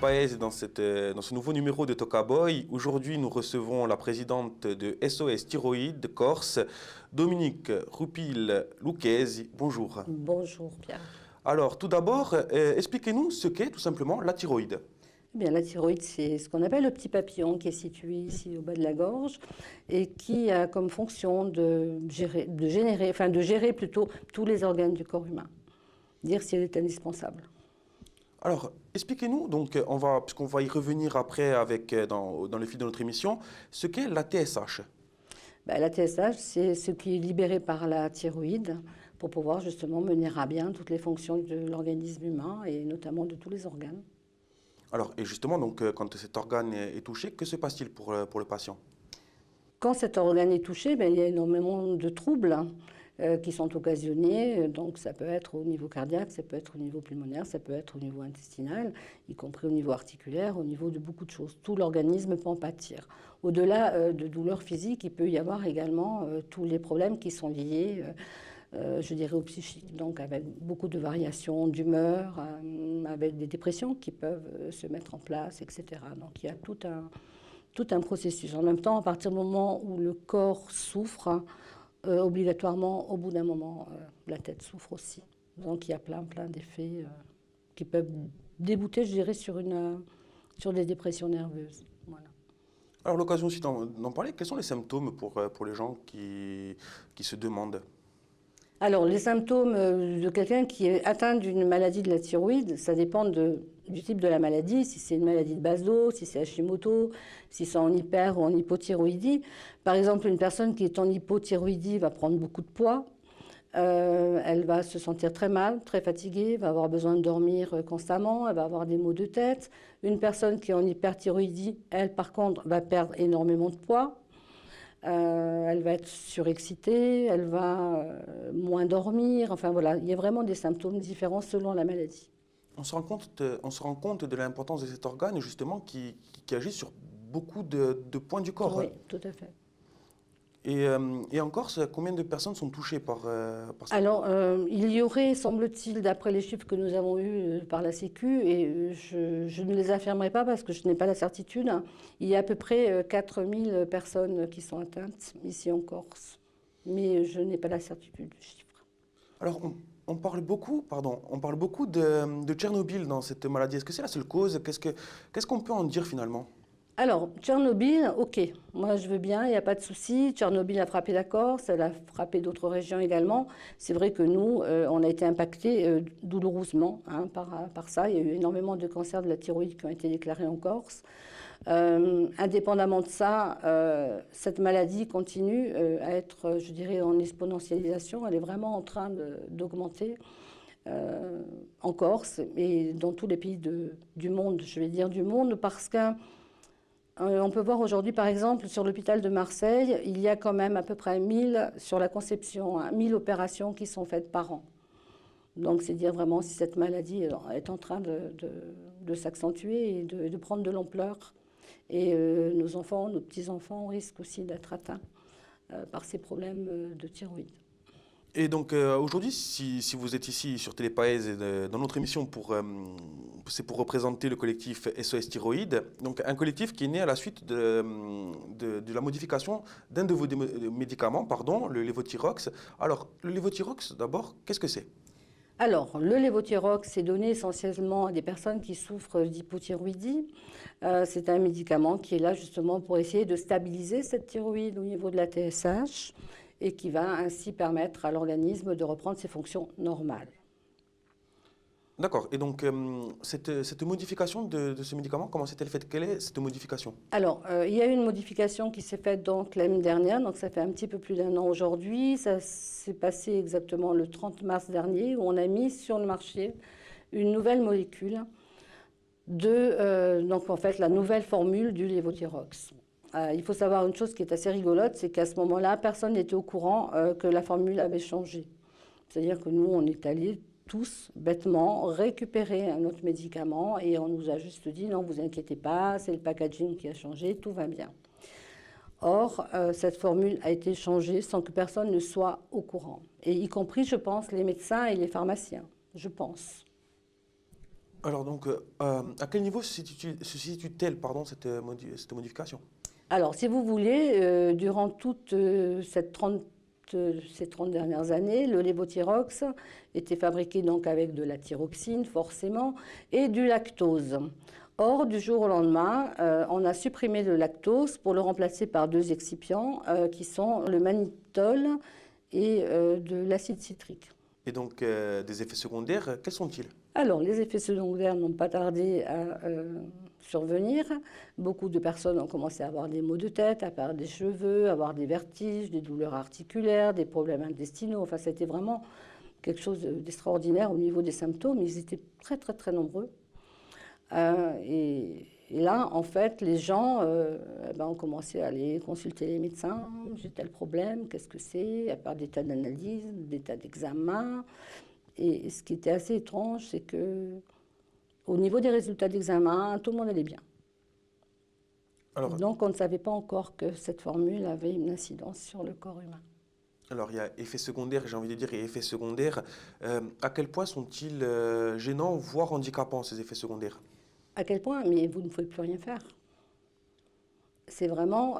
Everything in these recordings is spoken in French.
Paez dans ce nouveau numéro de Tokaboy. Aujourd'hui, nous recevons la présidente de SOS Thyroïde de Corse, Dominique Roupil-Lucchesi. Bonjour. Bonjour Pierre. Alors, tout d'abord, expliquez-nous ce qu'est tout simplement la thyroïde. Eh bien, la thyroïde, c'est ce qu'on appelle le petit papillon qui est situé ici au bas de la gorge et qui a comme fonction de gérer plutôt tous les organes du corps humain. Dire si elle est indispensable. Alors, expliquez-nous, donc, puisqu'on va y revenir après dans le fil de notre émission, ce qu'est la TSH. La TSH, c'est ce qui est libéré par la thyroïde pour pouvoir justement mener à bien toutes les fonctions de l'organisme humain et notamment de tous les organes. Alors, et justement, donc, quand cet organe est touché, que se passe-t-il pour le patient? Quand cet organe est touché, il y a énormément de troubles qui sont occasionnés. Donc ça peut être au niveau cardiaque, ça peut être au niveau pulmonaire, ça peut être au niveau intestinal, y compris au niveau articulaire, au niveau de beaucoup de choses. Tout l'organisme peut en pâtir. Au-delà de douleurs physiques, il peut y avoir également tous les problèmes qui sont liés je dirais au psychique, donc avec beaucoup de variations d'humeur, avec des dépressions qui peuvent se mettre en place, etc. Donc il y a tout un processus. En même temps, à partir du moment où le corps souffre, obligatoirement, au bout d'un moment, la tête souffre aussi. Donc il y a plein d'effets qui peuvent débouter, je dirais, sur des dépressions nerveuses. Voilà. Alors, l'occasion aussi d'en parler, quels sont les symptômes pour les gens qui se demandent? Alors, les symptômes de quelqu'un qui est atteint d'une maladie de la thyroïde, ça dépend du type de la maladie, si c'est une maladie de base d'eau, si c'est Hashimoto, si c'est en hyper ou en hypothyroïdie. Par exemple, une personne qui est en hypothyroïdie va prendre beaucoup de poids, elle va se sentir très mal, très fatiguée, va avoir besoin de dormir constamment, elle va avoir des maux de tête. Une personne qui est en hyperthyroïdie, elle, par contre, va perdre énormément de poids. Elle va être surexcitée, elle va moins dormir. Enfin voilà, il y a vraiment des symptômes différents selon la maladie. On se rend compte de l'importance de cet organe justement qui agit sur beaucoup de points du corps. Oui, tout à fait. Et en Corse, combien de personnes sont touchées par ça? Alors, il y aurait, semble-t-il, d'après les chiffres que nous avons eus par la Sécu, et je ne les affirmerai pas parce que je n'ai pas la certitude, il y a à peu près 4000 personnes qui sont atteintes ici en Corse. Mais je n'ai pas la certitude du chiffre. Alors, on parle beaucoup de Tchernobyl dans cette maladie. Est-ce que c'est la seule cause? Qu'est-ce qu'on peut en dire finalement? Alors, Tchernobyl, ok, moi je veux bien, il n'y a pas de souci. Tchernobyl a frappé la Corse, elle a frappé d'autres régions également. C'est vrai que nous, on a été impactés douloureusement par ça. Il y a eu énormément de cancers de la thyroïde qui ont été déclarés en Corse. Indépendamment de ça, cette maladie continue à être, je dirais, en exponentialisation. Elle est vraiment en train d'augmenter. En Corse et dans tous les pays du monde, je vais dire du monde, parce que on peut voir aujourd'hui, par exemple, sur l'hôpital de Marseille, il y a quand même à peu près 1000 sur la conception, 1000 opérations qui sont faites par an. Donc, c'est dire vraiment si cette maladie est en train de s'accentuer et de prendre de l'ampleur. Et nos enfants, nos petits-enfants risquent aussi d'être atteints par ces problèmes de thyroïde. Et donc aujourd'hui, si vous êtes ici sur Télé Paez dans notre émission, c'est pour représenter le collectif SOS Thyroïde, donc un collectif qui est né à la suite de la modification d'un de vos médicaments, le Levothyrox. Alors, le Levothyrox, d'abord, qu'est-ce que c'est? Alors, le Levothyrox est donné essentiellement à des personnes qui souffrent d'hypothyroïdie. C'est un médicament qui est là justement pour essayer de stabiliser cette thyroïde au niveau de la TSH et qui va ainsi permettre à l'organisme de reprendre ses fonctions normales. D'accord. Et donc, cette modification de ce médicament, comment s'est-elle faite? Quelle est cette modification? Alors, il y a eu une modification qui s'est faite donc l'année dernière, donc ça fait un petit peu plus d'1 an aujourd'hui. Ça s'est passé exactement le 30 mars dernier, où on a mis sur le marché une nouvelle molécule donc en fait la nouvelle formule du Levothyrox. Il faut savoir une chose qui est assez rigolote, c'est qu'à ce moment-là, personne n'était au courant que la formule avait changé. C'est-à-dire que nous, on est allés tous, bêtement, récupérer un autre médicament et on nous a juste dit « non, vous inquiétez pas, c'est le packaging qui a changé, tout va bien ». Or, cette formule a été changée sans que personne ne soit au courant, et y compris, je pense, les médecins et les pharmaciens, je pense. Alors donc, à quel niveau se situe-t-elle, pardon, cette modification? Alors, si vous voulez, durant toute ces 30 dernières années, le lévothyrox était fabriqué donc avec de la thyroxine, forcément, et du lactose. Or, du jour au lendemain, on a supprimé le lactose pour le remplacer par deux excipients qui sont le mannitol et de l'acide citrique. Et donc, des effets secondaires, quels sont-ils? Alors, les effets secondaires n'ont pas tardé à survenir. Beaucoup de personnes ont commencé à avoir des maux de tête, à perdre des cheveux, à avoir des vertiges, des douleurs articulaires, des problèmes intestinaux. Enfin, c'était vraiment quelque chose d'extraordinaire au niveau des symptômes. Ils étaient très, très, très nombreux. Et là, en fait, les gens ont commencé à aller consulter les médecins. J'ai tel problème, qu'est-ce que c'est? À part des tas d'analyses, des tas d'examens. Et ce qui était assez étrange, c'est que au niveau des résultats d'examen, tout le monde allait bien. Alors, Donc, on ne savait pas encore que cette formule avait une incidence sur le corps humain. alors, il y a effets secondaires, j'ai envie de dire, et effets secondaires. À quel point sont-ils gênants, voire handicapants, ces effets secondaires? À quel point? Mais vous ne pouvez plus rien faire. C'est vraiment,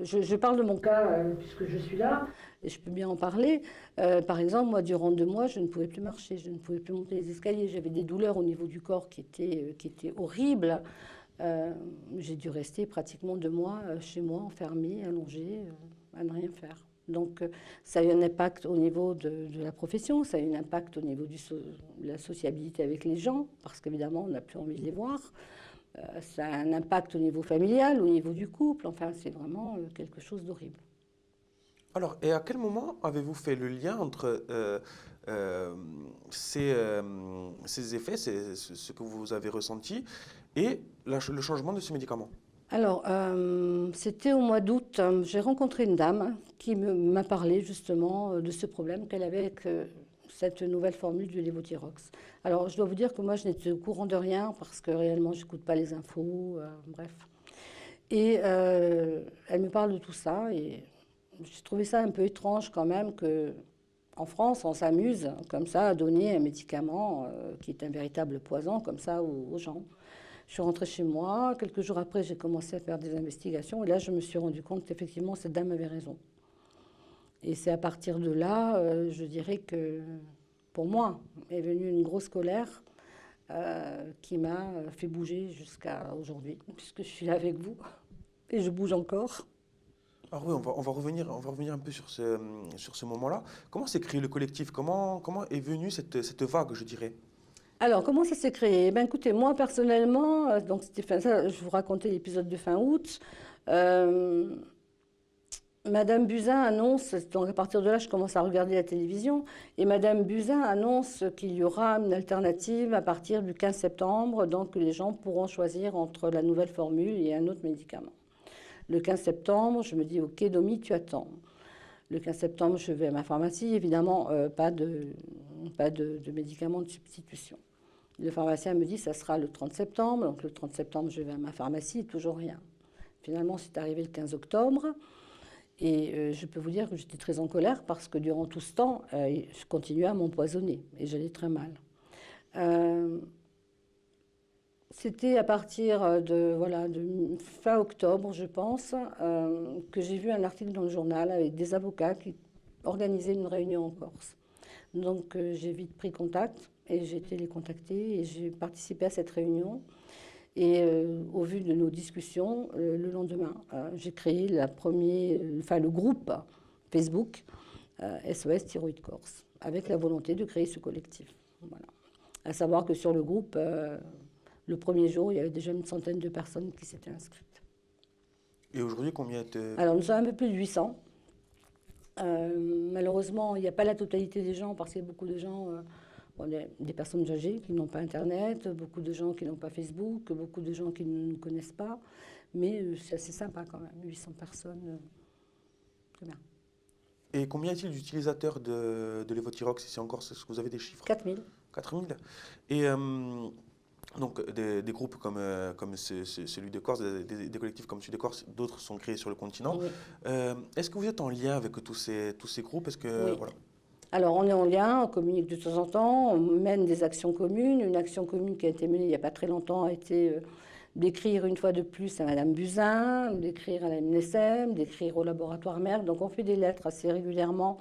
je parle de mon cas puisque je suis là et je peux bien en parler. Par exemple, moi, durant 2 mois, je ne pouvais plus marcher, je ne pouvais plus monter les escaliers. J'avais des douleurs au niveau du corps qui étaient horribles. J'ai dû rester pratiquement 2 mois chez moi, enfermée, allongée, à ne rien faire. Donc, ça a eu un impact au niveau de la profession, ça a eu un impact au niveau de la sociabilité avec les gens, parce qu'évidemment, on n'a plus envie de les voir. Ça a un impact au niveau familial, au niveau du couple. Enfin, c'est vraiment quelque chose d'horrible. Alors, et à quel moment avez-vous fait le lien entre ces effets, ce que vous avez ressenti, et le changement de ce médicament? Alors, c'était au mois d'août. J'ai rencontré une dame qui m'a parlé justement de ce problème qu'elle avait avec cette nouvelle formule du lévothyrox. Alors, je dois vous dire que moi, je n'étais au courant de rien parce que réellement, je n'écoute pas les infos, bref. Et elle me parle de tout ça et j'ai trouvé ça un peu étrange quand même que en France, on s'amuse comme ça à donner un médicament qui est un véritable poison comme ça aux gens. Je suis rentrée chez moi. Quelques jours après, j'ai commencé à faire des investigations. Et là, je me suis rendu compte qu'effectivement, cette dame avait raison. Et c'est à partir de là, je dirais que pour moi, est venue une grosse colère qui m'a fait bouger jusqu'à aujourd'hui, puisque je suis là avec vous. Et je bouge encore. Alors oui, on va revenir un peu sur ce moment-là. Comment s'est créé le collectif? Comment est venue cette vague, je dirais? Alors, comment ça s'est créé? Ben, écoutez, moi personnellement, donc c'était ça, je vous racontais l'épisode de fin août. Euh, Madame Buzyn annonce, donc à partir de là, je commence à regarder la télévision, et Madame Buzyn annonce qu'il y aura une alternative à partir du 15 septembre, donc les gens pourront choisir entre la nouvelle formule et un autre médicament. Le 15 septembre, je me dis, ok, Domi, tu attends. Le 15 septembre, je vais à ma pharmacie, évidemment, pas de médicaments de substitution. Le pharmacien me dit, ça sera le 30 septembre, donc le 30 septembre, je vais à ma pharmacie, toujours rien. Finalement, c'est arrivé le 15 octobre. Et je peux vous dire que j'étais très en colère parce que durant tout ce temps, je continuais à m'empoisonner et j'allais très mal. Euh, C'était à partir de fin octobre, je pense, que j'ai vu un article dans le journal avec des avocats qui organisaient une réunion en Corse. Donc j'ai vite pris contact et j'ai été les contacter et j'ai participé à cette réunion. Et au vu de nos discussions, le lendemain, j'ai créé le groupe Facebook SOS Thyroïde Corse, avec la volonté de créer ce collectif. Voilà. À savoir que sur le groupe, le premier jour, il y avait déjà une centaine de personnes qui s'étaient inscrites. Et aujourd'hui, combien de... Alors nous sommes un peu plus de 800. Malheureusement, il n'y a pas la totalité des gens parce qu'il y a beaucoup de gens... des personnes âgées qui n'ont pas Internet, beaucoup de gens qui n'ont pas Facebook, beaucoup de gens qui ne nous connaissent pas. Mais c'est assez sympa quand même, 800 personnes, c'est bien. Et combien y a-t-il d'utilisateurs de Levothyrox, si encore, est-ce que vous avez des chiffres? 4000. 4000. Et donc, des groupes comme celui de Corse, des collectifs comme celui de Corse, d'autres sont créés sur le continent. Oui. Est-ce que vous êtes en lien avec tous ces groupes? Est-ce que, Oui. voilà. Alors, on est en lien, on communique de temps en temps, on mène des actions communes. Une action commune qui a été menée il n'y a pas très longtemps a été d'écrire une fois de plus à Madame Buzyn, d'écrire à la MNSM, d'écrire au laboratoire Merck. Donc, on fait des lettres assez régulièrement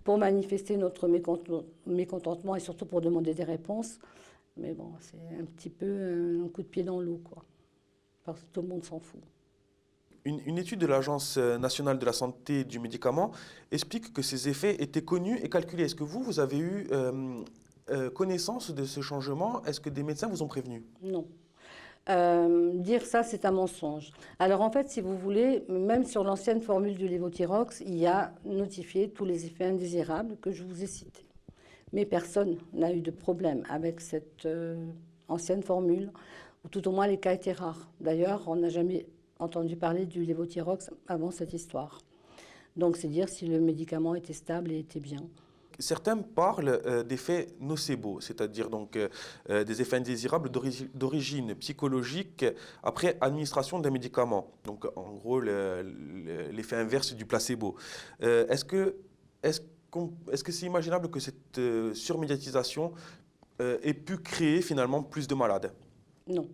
pour manifester notre mécontentement et surtout pour demander des réponses. Mais bon, c'est un petit peu un coup de pied dans l'eau, quoi. Parce que tout le monde s'en fout. Une étude de l'Agence nationale de la santé du médicament explique que ces effets étaient connus et calculés. Est-ce que vous avez eu connaissance de ce changement? Est-ce que des médecins vous ont prévenu? Non. Dire ça, c'est un mensonge. Alors en fait, si vous voulez, même sur l'ancienne formule du lévothyrox, il y a notifié tous les effets indésirables que je vous ai cités. Mais personne n'a eu de problème avec cette ancienne formule, ou tout au moins les cas étaient rares. D'ailleurs, on n'a jamais entendu parler du lévothyrox avant cette histoire. Donc c'est dire si le médicament était stable et était bien. Certains parlent d'effets nocebo, c'est-à-dire donc des effets indésirables d'origine psychologique après administration d'un médicament. Donc en gros l'effet inverse du placebo. Est-ce que c'est imaginable que cette surmédiatisation ait pu créer finalement plus de malades? Non.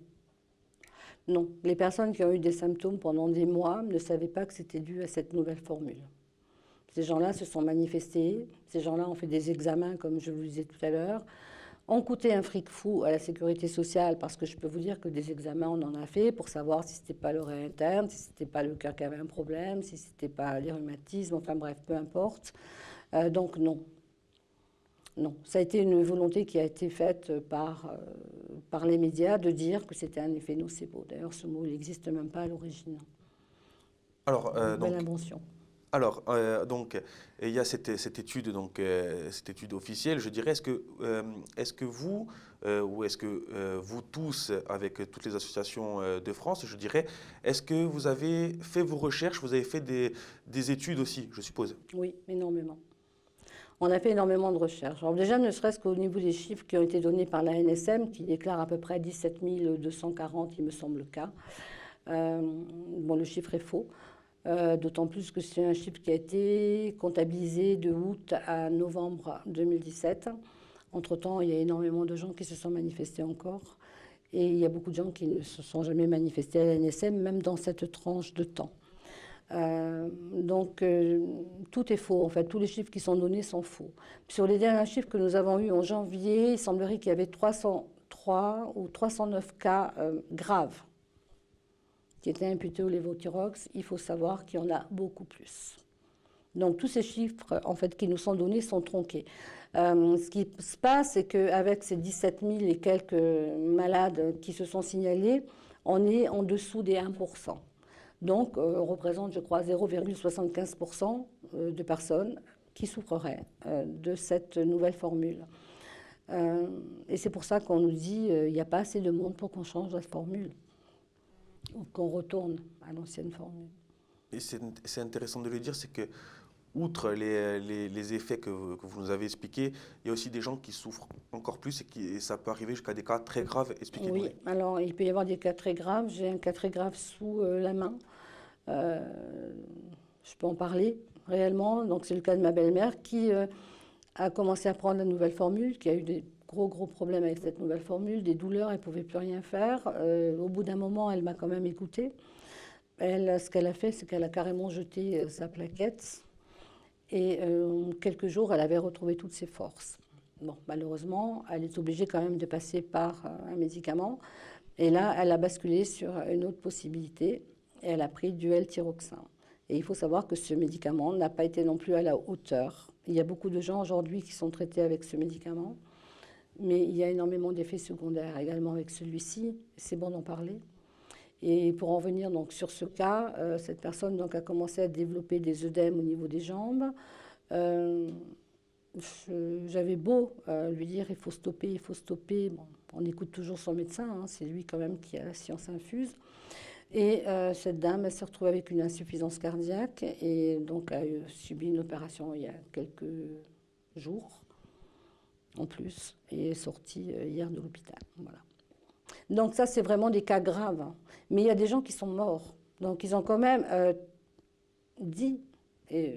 Non. Les personnes qui ont eu des symptômes pendant des mois ne savaient pas que c'était dû à cette nouvelle formule. Ces gens-là se sont manifestés, ces gens-là ont fait des examens, comme je vous le disais tout à l'heure, ont coûté un fric fou à la sécurité sociale, parce que je peux vous dire que des examens, on en a fait pour savoir si ce n'était pas l'oreille interne, si ce n'était pas le cœur qui avait un problème, si ce n'était pas les rhumatismes, enfin bref, peu importe. Donc non. Non, ça a été une volonté qui a été faite par les médias de dire que c'était un effet nocebo. D'ailleurs, ce mot, il n'existe même pas à l'origine. Alors, Belle invention. Alors, donc, il y a cette étude, donc, cette étude officielle, je dirais. Est-ce que vous, ou est-ce que vous tous, avec toutes les associations de France, je dirais, est-ce que vous avez fait vos recherches, vous avez fait des études aussi, je suppose? Oui, énormément. On a fait énormément de recherches. Alors déjà, ne serait-ce qu'au niveau des chiffres qui ont été donnés par la NSM, qui déclare à peu près 17 240, il me semble, le cas. Bon, le chiffre est faux. D'autant plus que c'est un chiffre qui a été comptabilisé de août à novembre 2017. Entre-temps, il y a énormément de gens qui se sont manifestés encore. Et il y a beaucoup de gens qui ne se sont jamais manifestés à la NSM, même dans cette tranche de temps. Donc, tout est faux. En fait, tous les chiffres qui sont donnés sont faux. Sur les derniers chiffres que nous avons eus en janvier, il semblerait qu'il y avait 303 ou 309 cas graves qui étaient imputés au lévothyrox. Il faut savoir qu'il y en a beaucoup plus. Donc, tous ces chiffres en fait, qui nous sont donnés sont tronqués. Ce qui se passe, c'est qu'avec ces 17 000 et quelques malades qui se sont signalés, on est en dessous des 1%. Donc, on représente, je crois, 0,75% de personnes qui souffreraient de cette nouvelle formule. Et c'est pour ça qu'on nous dit qu'il n'y a pas assez de monde pour qu'on change la formule, ou qu'on retourne à l'ancienne formule. Et c'est intéressant de le dire, c'est que, outre les effets que vous nous avez expliqués, il y a aussi des gens qui souffrent encore plus et ça peut arriver jusqu'à des cas très graves. Expliquez-nous. Oui, alors il peut y avoir des cas très graves. J'ai un cas très grave sous la main. Je peux en parler réellement. Donc c'est le cas de ma belle-mère qui a commencé à prendre la nouvelle formule, qui a eu des gros problèmes avec cette nouvelle formule, des douleurs, elle ne pouvait plus rien faire. Au bout d'un moment, elle m'a quand même écoutée. Elle, ce qu'elle a fait, c'est qu'elle a carrément jeté sa plaquette. Et quelques jours, elle avait retrouvé toutes ses forces. Bon, malheureusement, elle est obligée quand même de passer par un médicament. Et là, elle a basculé sur une autre possibilité. Et elle a pris du L-thyroxin. Et il faut savoir que ce médicament n'a pas été non plus à la hauteur. Il y a beaucoup de gens aujourd'hui qui sont traités avec ce médicament. Mais il y a énormément d'effets secondaires également avec celui-ci. C'est bon d'en parler. Et pour en venir donc, sur ce cas, cette personne donc, a commencé à développer des œdèmes au niveau des jambes. J'avais beau lui dire il faut stopper. Bon, on écoute toujours son médecin, hein, c'est lui quand même qui a la science infuse. Et cette dame, elle s'est retrouvée avec une insuffisance cardiaque et donc a subi une opération il y a quelques jours en plus et est sortie hier de l'hôpital. Voilà. Donc ça, c'est vraiment des cas graves. Hein. Mais il y a des gens qui sont morts. Donc ils ont quand même dit, et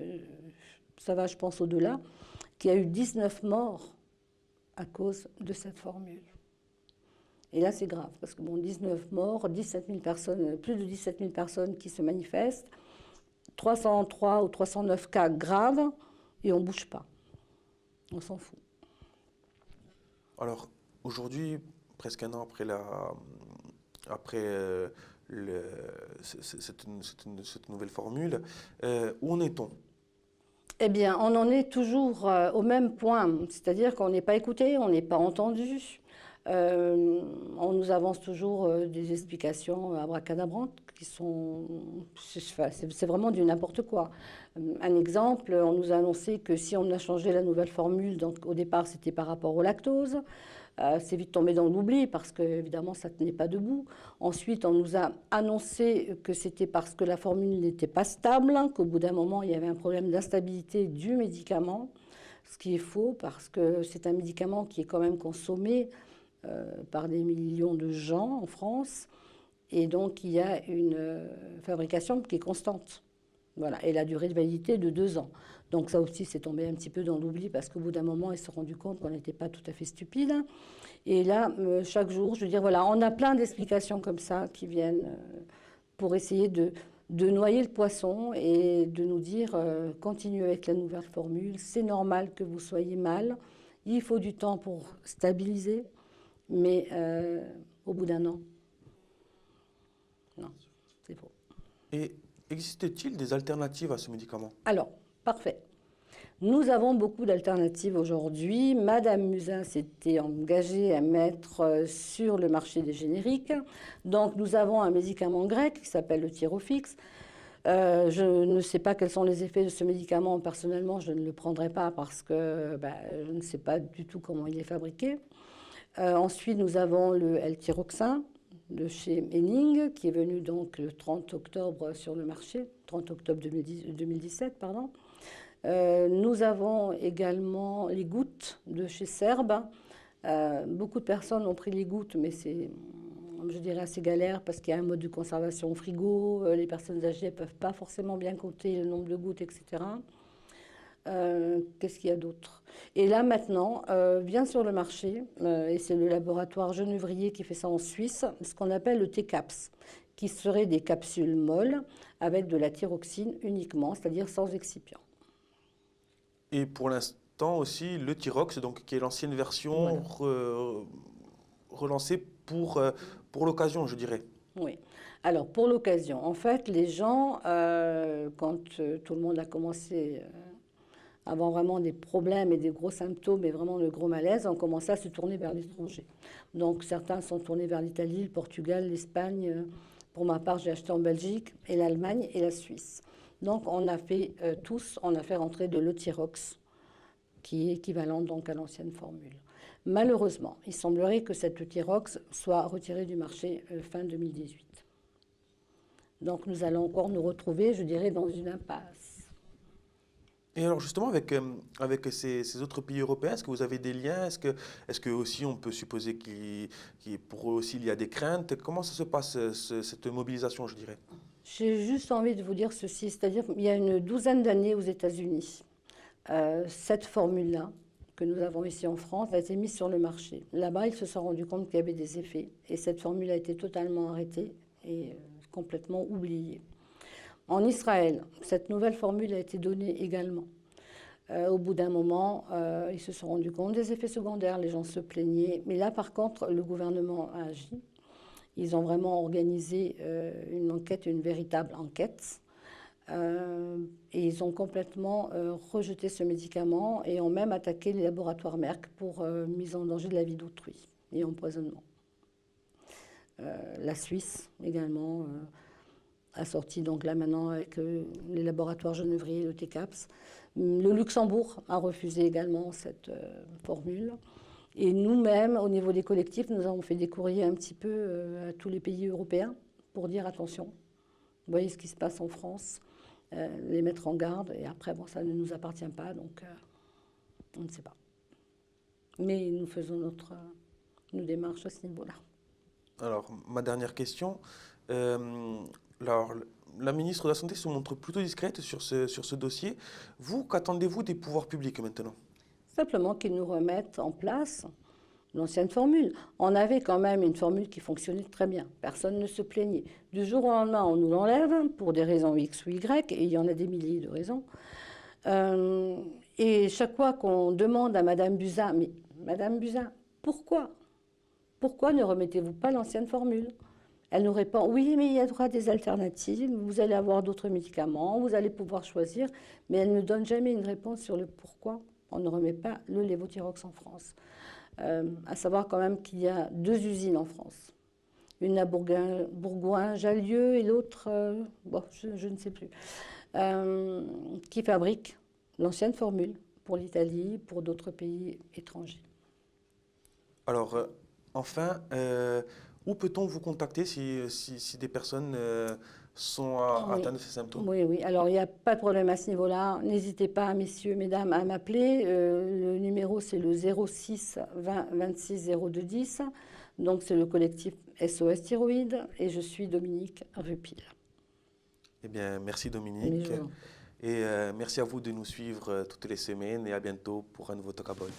ça va, je pense, au-delà, qu'il y a eu 19 morts à cause de cette formule. Et là, c'est grave, parce que bon, 19 morts, 17 000 personnes, plus de 17 000 personnes qui se manifestent, 303 ou 309 cas graves, et on ne bouge pas. On s'en fout. Alors, aujourd'hui, presque un an après cette nouvelle formule, où en est-on? Eh bien, on en est toujours au même point, c'est-à-dire qu'on n'est pas écouté, on n'est pas entendu. On nous avance toujours des explications abracadabrantes qui sont... C'est vraiment du n'importe quoi. Un exemple, on nous a annoncé que si on a changé la nouvelle formule, donc au départ c'était par rapport au lactose, c'est vite tombé dans l'oubli parce que évidemment ça ne tenait pas debout. Ensuite, on nous a annoncé que c'était parce que la formule n'était pas stable, qu'au bout d'un moment il y avait un problème d'instabilité du médicament, ce qui est faux parce que c'est un médicament qui est quand même consommé par des millions de gens en France, et donc il y a une fabrication qui est constante. Voilà, et la durée de validité est de 2 ans. Donc ça aussi, c'est tombé un petit peu dans l'oubli parce qu'au bout d'un moment, ils se sont rendus compte qu'on n'était pas tout à fait stupide. Et là, chaque jour, je veux dire, voilà, on a plein d'explications comme ça qui viennent pour essayer de noyer le poisson et de nous dire continuez avec la nouvelle formule, c'est normal que vous soyez mal, il faut du temps pour stabiliser. Mais au bout d'un an, non, c'est faux. Et existe-t-il des alternatives à ce médicament? Alors, parfait. Nous avons beaucoup d'alternatives aujourd'hui. Madame Musin s'était engagée à mettre sur le marché des génériques. Donc, nous avons un médicament grec qui s'appelle le Thyrofix. Je ne sais pas quels sont les effets de ce médicament. Personnellement, je ne le prendrai pas parce que je ne sais pas du tout comment il est fabriqué. Ensuite, nous avons le L-Thyroxin de chez Henning, qui est venu donc le 30 octobre sur le marché, 30 octobre 2017, pardon. Nous avons également les gouttes de chez Serbe. Beaucoup de personnes ont pris les gouttes, mais c'est, je dirais, assez galère parce qu'il y a un mode de conservation au frigo. Les personnes âgées ne peuvent pas forcément bien compter le nombre de gouttes, etc. Qu'est-ce qu'il y a d'autre? Et là maintenant vient sur le marché, et c'est le laboratoire Genevrier qui fait ça en Suisse, ce qu'on appelle le T-Caps, qui serait des capsules molles avec de la thyroxine uniquement, c'est-à-dire sans excipient. Et pour l'instant aussi, le Thyrox, donc, qui est l'ancienne version relancée pour l'occasion, je dirais. Oui. Alors, pour l'occasion, en fait, les gens, quand tout le monde a commencé... avant vraiment des problèmes et des gros symptômes et vraiment de gros malaise, ont commencé à se tourner vers l'étranger. Donc certains sont tournés vers l'Italie, le Portugal, l'Espagne. Pour ma part, j'ai acheté en Belgique, et l'Allemagne et la Suisse. Donc on a fait on a fait rentrer de l'Euthyrox, qui est équivalent donc à l'ancienne formule. Malheureusement, il semblerait que cette Euthyrox soit retirée du marché fin 2018. Donc nous allons encore nous retrouver, je dirais, dans une impasse. Et alors justement, avec ces autres pays européens, est-ce que vous avez des liens? Est-ce que aussi on peut supposer pour eux aussi il y a des craintes? Comment ça se passe, cette mobilisation, je dirais? J'ai juste envie de vous dire ceci, c'est-à-dire qu'il y a une douzaine d'années aux États-Unis, cette formule-là, que nous avons ici en France, a été mise sur le marché. Là-bas, ils se sont rendus compte qu'il y avait des effets, et cette formule a été totalement arrêtée et complètement oubliée. En Israël, cette nouvelle formule a été donnée également. Au bout d'un moment, ils se sont rendus compte des effets secondaires, les gens se plaignaient. Mais là, par contre, le gouvernement a agi. Ils ont vraiment organisé une enquête, une véritable enquête. Et ils ont complètement rejeté ce médicament et ont même attaqué les laboratoires Merck pour mise en danger de la vie d'autrui et empoisonnement. La Suisse également a sorti donc là maintenant avec les laboratoires Genevrier et le T-Caps. Le Luxembourg a refusé également cette formule. Et nous-mêmes, au niveau des collectifs, nous avons fait des courriers un petit peu à tous les pays européens pour dire attention, vous voyez ce qui se passe en France, les mettre en garde. Et après, bon, ça ne nous appartient pas, donc on ne sait pas. Mais nous faisons nos démarches à ce niveau-là. Alors, ma dernière question. Alors, la ministre de la Santé se montre plutôt discrète sur ce dossier. Vous, qu'attendez-vous des pouvoirs publics maintenant? Simplement qu'ils nous remettent en place l'ancienne formule. On avait quand même une formule qui fonctionnait très bien. Personne ne se plaignait. Du jour au lendemain, on nous l'enlève pour des raisons X ou Y, et il y en a des milliers de raisons. Et chaque fois qu'on demande à Madame Buzyn, mais Madame Buzyn, pourquoi ne remettez-vous pas l'ancienne formule? Elle nous répond, oui, mais il y aura des alternatives, vous allez avoir d'autres médicaments, vous allez pouvoir choisir, mais elle ne donne jamais une réponse sur le pourquoi on ne remet pas le lévothyrox en France. À savoir quand même qu'il y a 2 usines en France. Une à Bourgoin-Jallieu et l'autre, bon, je ne sais plus, qui fabriquent l'ancienne formule pour l'Italie, pour d'autres pays étrangers. Alors, enfin, où peut-on vous contacter si des personnes sont atteintes de ces symptômes? Oui, oui. Alors, il n'y a pas de problème à ce niveau-là. N'hésitez pas, messieurs, mesdames, à m'appeler. Le numéro, c'est le 06 20 26 02 10. Donc, c'est le collectif SOS Thyroïde. Et je suis Dominique Rupil. Eh bien, merci Dominique. Et merci à vous de nous suivre toutes les semaines et à bientôt pour un nouveau Talk About.